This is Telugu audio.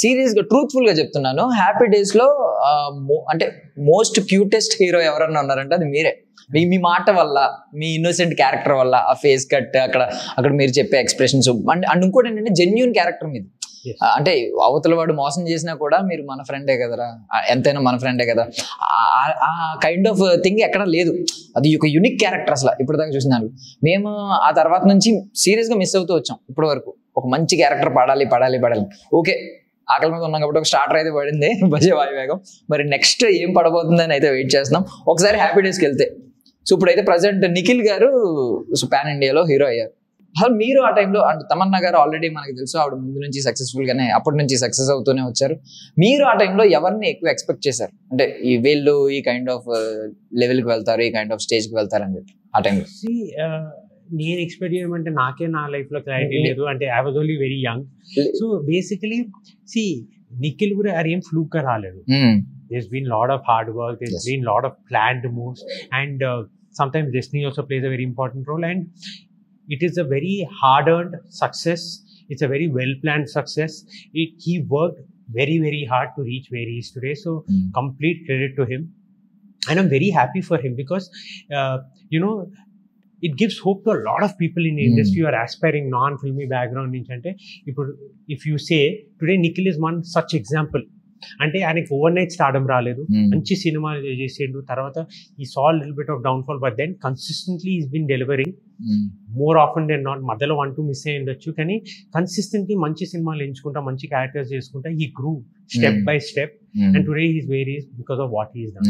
సీరియస్ గా ట్రూత్ఫుల్ గా చెప్తున్నాను, హ్యాపీ డేస్ లో అంటే మోస్ట్ క్యూటెస్ట్ హీరో ఎవరన్నా ఉన్నారంటే అది మీరే. మీ మాట వల్ల, మీ ఇన్నోసెంట్ క్యారెక్టర్ వల్ల, ఆ ఫేస్ కట్, అక్కడ మీరు చెప్పే ఎక్స్ప్రెషన్స్, అండ్ ఇంకోటి ఏంటంటే జెన్యూన్ క్యారెక్టర్ మీది. అంటే అవతల వాడు మోసం చేసినా కూడా మీరు మన ఫ్రెండే కదరా, ఎంతైనా మన ఫ్రెండే కదా, ఆ కైండ్ ఆఫ్ థింగ్ ఎక్కడ లేదు. అది ఒక యూనిక్ క్యారెక్టర్ అసలు ఇప్పుడు దాకా చూసినాను. మేము ఆ తర్వాత నుంచి సీరియస్ గా మిస్ అవుతూ వచ్చాం ఇప్పటి వరకు. ఒక మంచి క్యారెక్టర్ పడాలి. ఓకే, ఆకలి మీద ఉన్నాం కాబట్టి ఒక స్టార్టర్ అయితే పడింది భజే వాయువేగం. మరి నెక్స్ట్ ఏం పడబోతుందని అయితే వెయిట్ చేస్తున్నాం. ఒకసారి హ్యాపీ డేస్కి వెళ్తే, సో ఇప్పుడైతే ప్రజెంట్ నిఖిల్ గారు పాన్ ఇండియాలో హీరో అయ్యారు. అసలు మీరు ఆ టైంలో, అంటే తమన్నా గారు ఆల్రెడీ మనకి తెలుసు, ఆవిడ ముందు నుంచి సక్సెస్ఫుల్ గానే అప్పటి నుంచి సక్సెస్ అవుతూనే వచ్చారు. మీరు ఆ టైంలో ఎవరిని ఎక్కువ ఎక్స్పెక్ట్ చేశారు, అంటే ఈ వీళ్ళు ఈ కైండ్ ఆఫ్ లెవెల్కి వెళ్తారు, ఈ కైండ్ ఆఫ్ స్టేజ్కి వెళ్తారు అని చెప్పి ఆ టైంలో? నేను ఎక్స్పెక్ట్ చేయమంటే నాకే నా లైఫ్ లో క్లారిటీ లేదు. అంటే I was only very young. So basically Nikhil కూడా అది ఏం ఫ్లూక్ గా రాలేదు. There's been a lot of hard work, there's been a lot of planned moves, and sometimes destiny also plays a very important role, and it is a very hard-earned success. It's a very well-planned success. He worked very, very hard to reach where he is today. So complete credit to him. And I'm very happy for him because, it gives hope to a lot of people in the industry who are aspiring non-filmy background. If you say, today Nikhil is one such example. అంటే ఆయనకి ఓవర్ నైట్ స్టార్డమ్ రాలేదు, మంచి సినిమా చేసిండు. తర్వాత he saw little bit of downfall, but then consistently he's been delivering more often than not. మధ్యలో 1-2 మిస్ అయ్యి ఉండొచ్చు, కానీ కన్సిస్టెంట్లీ మంచి సినిమాలు ఎంచుకుంటా, మంచి క్యారెక్టర్స్ చేసుకుంటా he గ్రూ step by step, and today he is where is because of what he is done.